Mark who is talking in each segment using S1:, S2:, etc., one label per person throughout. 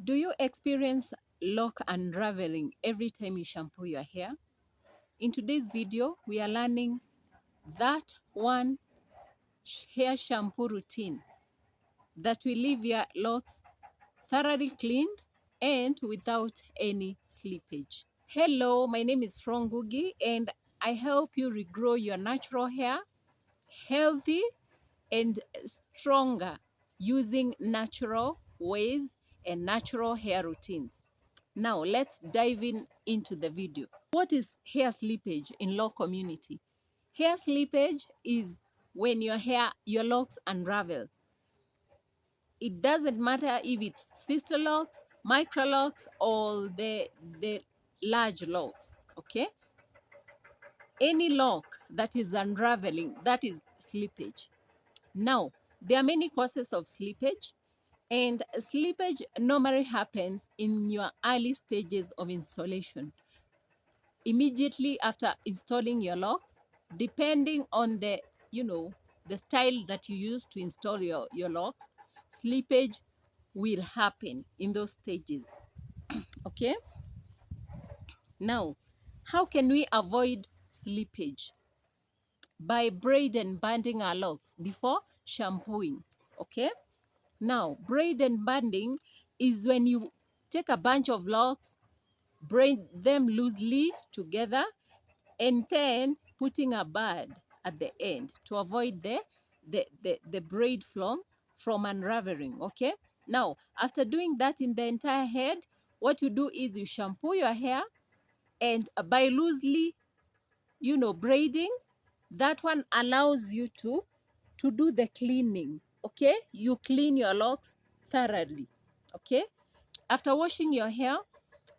S1: Do you experience lock unraveling every time you shampoo your hair? In today's video, we are learning that one hair shampoo routine that will leave your locks thoroughly cleaned and without any slippage. Hello, my name is Frongugi and I help you regrow your natural hair healthy and stronger using natural ways and natural hair routines. Now let's dive into the video. What is hair slippage in law community? Hair slippage is when your locks unravel. It doesn't matter if it's sister locks, microlocks, or the large locks. Okay, any lock that is unraveling, that is slippage. Now there are many causes of slippage, and slippage normally happens in your early stages of installation, immediately after installing your locks, depending on the style that you use to install your locks. Slippage will happen in those stages. Okay, now how can we avoid slippage? By braid and banding our locks before shampooing. Okay, now braid and banding is when you take a bunch of locks, braid them loosely together, and then putting a bud at the end to avoid the braid from unraveling. Okay, now after doing that in the entire head, what you do is you shampoo your hair, and by loosely braiding, that one allows you to do the cleaning. Okay, you clean your locks thoroughly. Okay, after washing your hair,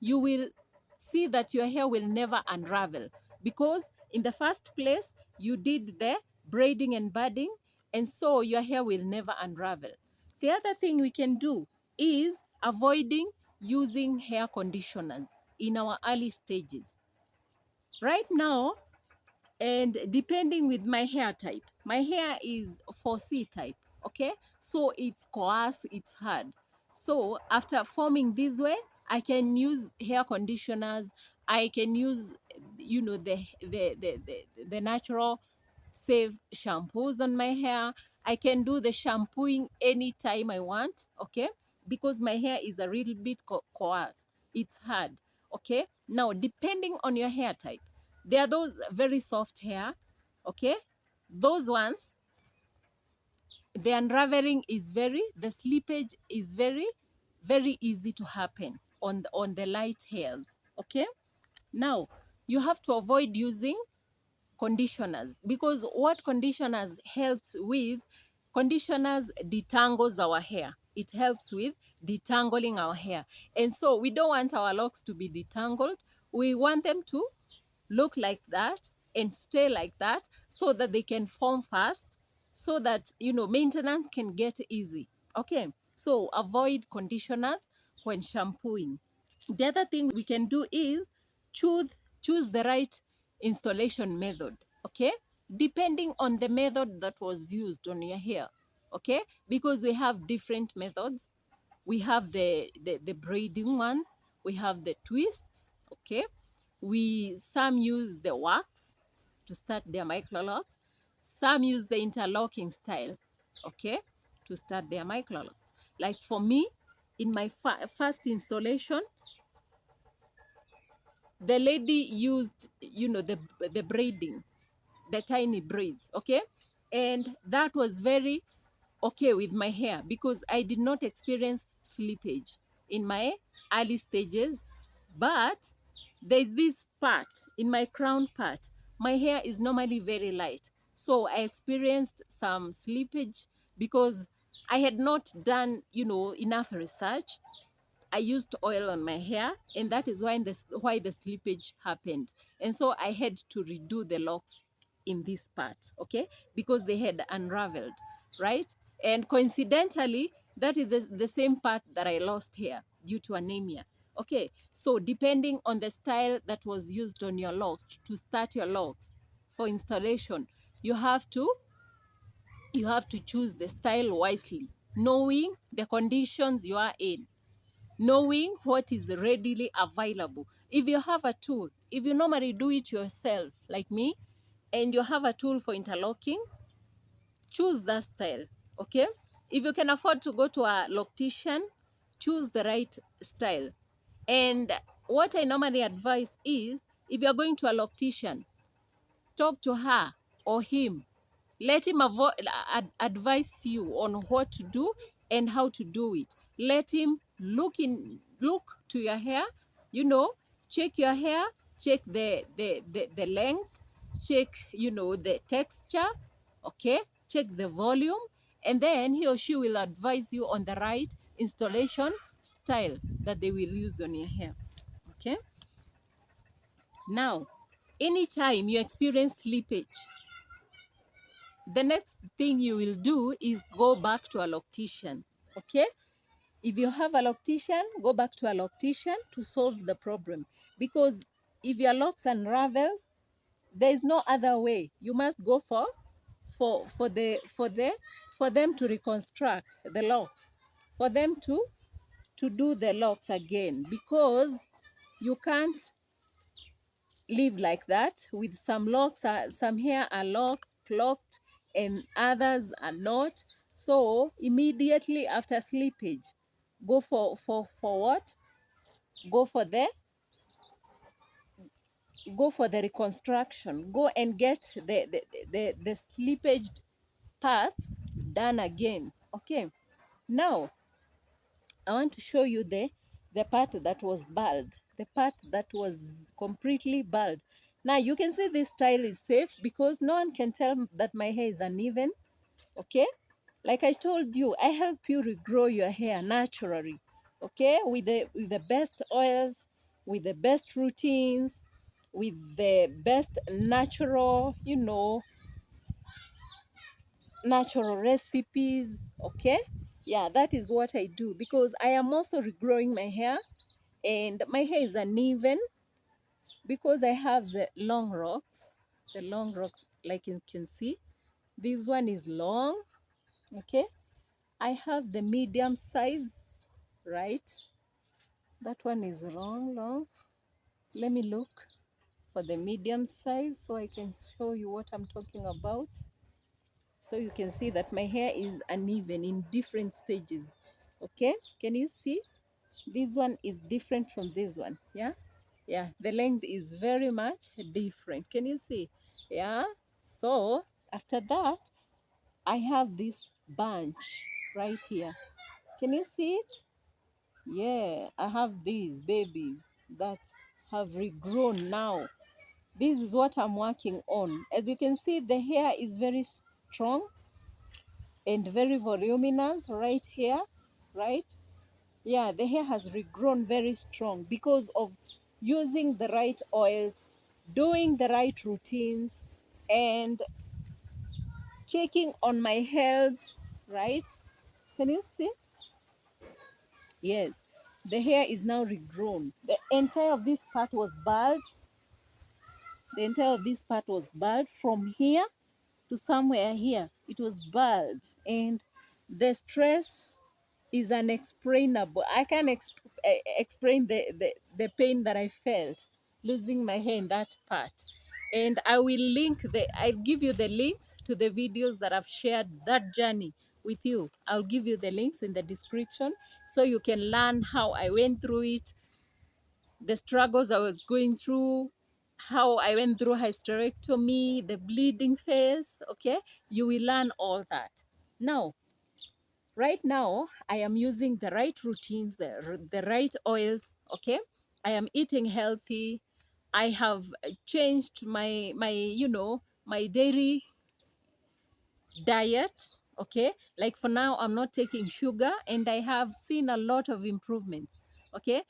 S1: you will see that your hair will never unravel, because in the first place you did the braiding and budding, and so your hair will never unravel. The other thing we can do is avoiding using hair conditioners in our early stages. Right now, and depending with my hair type, my hair is 4C type. Okay, so it's coarse, it's hard. So after forming this way, I can use hair conditioners. I can use the natural safe shampoos on my hair. I can do the shampooing anytime I want. Okay, because my hair is a little bit coarse, it's hard. Okay, now depending on your hair type, there are those very soft hair. Okay, those ones, the unraveling is the slippage is very easy to happen on the light hairs. Okay, now you have to avoid using conditioners, because what conditioners helps with, conditioners detangles our hair. It helps with detangling our hair, and so we don't want our locks to be detangled. We want them to look like that and stay like that, so that they can form fast, so that maintenance can get easy. Okay, so avoid conditioners when shampooing. The other thing we can do is choose the right installation method. Okay, depending on the method that was used on your hair. Okay, because we have different methods. We have the braiding one, we have the twists. Okay, some use the wax to start their microlocks, some use the interlocking style. Okay, to start their microlocks. Like for me, in my first installation, the lady used the braiding, the tiny braids. Okay, and that was very okay with my hair, because I did not experience slippage in my early stages. But there's this part in my crown part, my hair is normally very light, so I experienced some slippage because I had not done enough research. I used oil on my hair, and that is why the slippage happened. And so I had to redo the locks in this part, okay, because they had unraveled, right? And coincidentally, that is the same part that I lost hair due to anemia. Okay, so depending on the style that was used on your locks to start your locks for installation, you have to choose the style wisely, knowing the conditions you are in. knowing what is readily available. If you have a tool, if you normally do it yourself, like me, and you have a tool for interlocking, choose that style, okay? If you can afford to go to a loctician, choose the right style. And what I normally advise is, if you're going to a loctician, talk to her or him. Let him advise you on what to do and how to do it. Let him look to your hair, you know, check your hair, check the length, check, you know, the texture, okay? Check the volume, and then he or she will advise you on the right installation style that they will use on your hair, okay? Now, anytime you experience slippage, the next thing you will do is go back to a loctician, okay? If you have a loctician, go back to a loctician to solve the problem. Because if your locks unravels, there is no other way. You must go for them to reconstruct the locks, for them to do the locks again, because you can't live like that. With some locks, some hair are locked and others are not. So immediately after slippage, go for what? Go for the reconstruction. Go and get the slippage parts done again. Okay. Now I want to show you the part that was bald, the part that was completely bald. Now you can see this style is safe because no one can tell that my hair is uneven, okay? Like I told you, I help you regrow your hair naturally, okay? With the best oils, with the best routines, with the best natural, you know, natural recipes, okay? Yeah, that is what I do because I am also regrowing my hair, and my hair is uneven because I have the long rocks. The long rocks, like you can see, this one is long, okay? I have the medium size, right? That one is long. Let me look for the medium size so I can show you what I'm talking about. So you can see that my hair is uneven in different stages, okay? Can you see? This one is different from this one, yeah? Yeah, the length is very much different. Can you see? Yeah. So after that, I have this bunch right here. Can you see it? Yeah, I have these babies that have regrown now. This is what I'm working on. As you can see, the hair is very strong and very voluminous right here, right? Yeah, the hair has regrown very strong because of using the right oils, doing the right routines, and checking on my health, right? Can you see? Yes, the hair is now regrown. The entire of this part was bald. The entire of this part was bald from here to somewhere here. It was bald, and the stress is unexplainable. I can't explain the pain that I felt losing my hair in that part. And I will I'll give you the links to the videos that I've shared that journey with you. I'll give you the links in the description so you can learn how I went through it, the struggles I was going through, how I went through hysterectomy, the bleeding phase, okay? You will learn all that. Now, right now, I am using the right routines, the right oils, okay? I am eating healthy. I have changed my daily diet, okay? Like for now, I'm not taking sugar, and I have seen a lot of improvements, okay?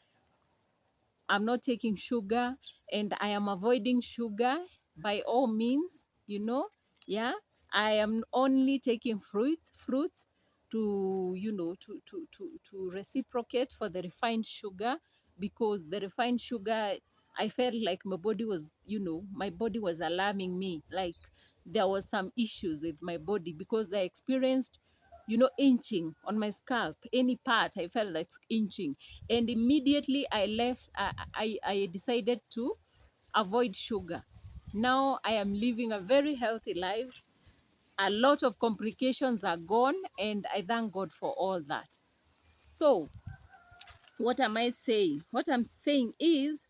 S1: I'm not taking sugar, and I am avoiding sugar by all means, you know. Yeah, I am only taking fruit to, you know, to reciprocate for the refined sugar, because the refined sugar, I felt like my body was, you know, my body was alarming me. Like there was some issues with my body because I experienced inching on my scalp. Any part I felt like inching, and immediately I left. I decided to avoid sugar. Now I am living a very healthy life. A lot of complications are gone, and I thank God for all that. So, what am I saying? What I'm saying is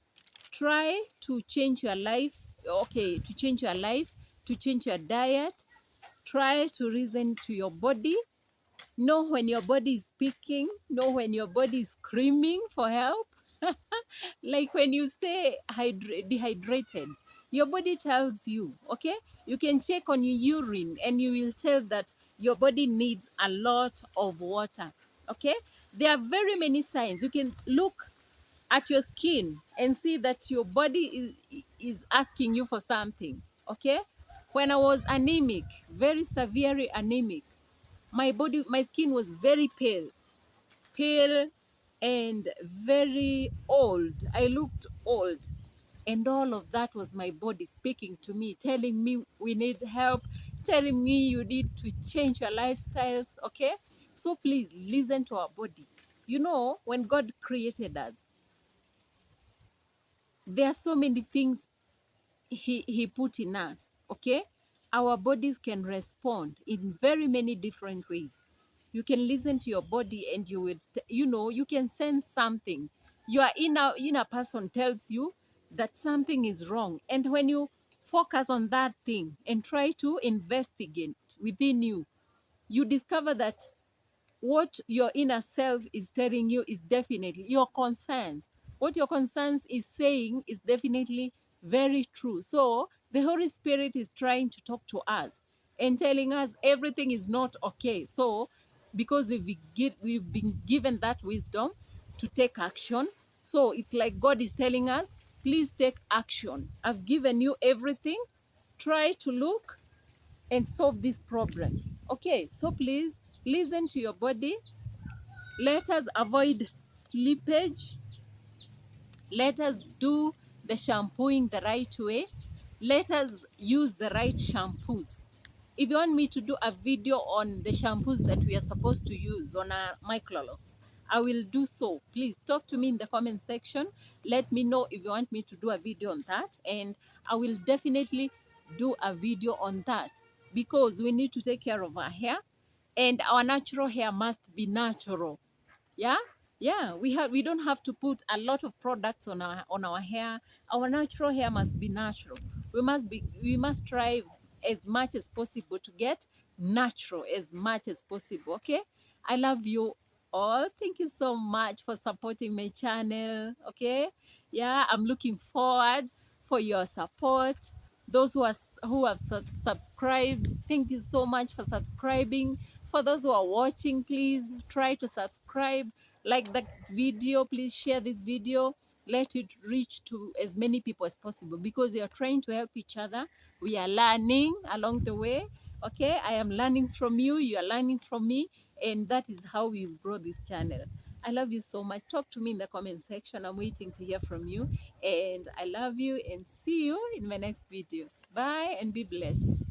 S1: try to change your life. Okay, to change your life, to change your diet. Try to listen to your body. Know when your body is speaking, know when your body is screaming for help. Like when you stay dehydrated, your body tells you, okay? You can check on your urine and you will tell that your body needs a lot of water, okay? There are very many signs. You can look at your skin and see that your body is asking you for something, okay? When I was anemic, very severely anemic, my skin was very pale and very old. I looked old. And all of that was my body speaking to me, telling me we need help, telling me you need to change your lifestyles, okay? So please listen to our body. When God created us, there are so many things he put in us, okay? Our bodies can respond in very many different ways. You can listen to your body and you will you can sense something. Your inner person tells you that something is wrong, and when you focus on that thing and try to investigate within you, you discover that what your inner self is telling you is definitely your concerns. What your concerns is saying is definitely very true. So the Holy Spirit is trying to talk to us and telling us everything is not okay. So because we've been given that wisdom to take action, so it's like God is telling us, please take action. I've given you everything. Try to look and solve these problems. Okay, so please listen to your body. Let us avoid slippage. Let us do the shampooing the right way. Let us use the right shampoos. If you want me to do a video on the shampoos that we are supposed to use on our Microlocks, I will do so. Please talk to me in the comment section. Let me know if you want me to do a video on that, and I will definitely do a video on that, because we need to take care of our hair, and our natural hair must be natural. Yeah, yeah, we don't have to put a lot of products on our hair. Our natural hair must be natural. We must try as much as possible to get natural as much as possible. Okay, I love you all. Thank you so much for supporting my channel. Okay, yeah, I'm looking forward for your support. Those who have subscribed, thank you so much for subscribing. For those who are watching, please try to subscribe, like the video, please share this video, let it reach to as many people as possible, because we are trying to help each other. We are learning along the way. Okay, I am learning from you, you are learning from me, and that is how we grow this channel. I love you so much. Talk to me in the comment section. I'm waiting to hear from you, and I love you, and see you in my next video. Bye and be blessed.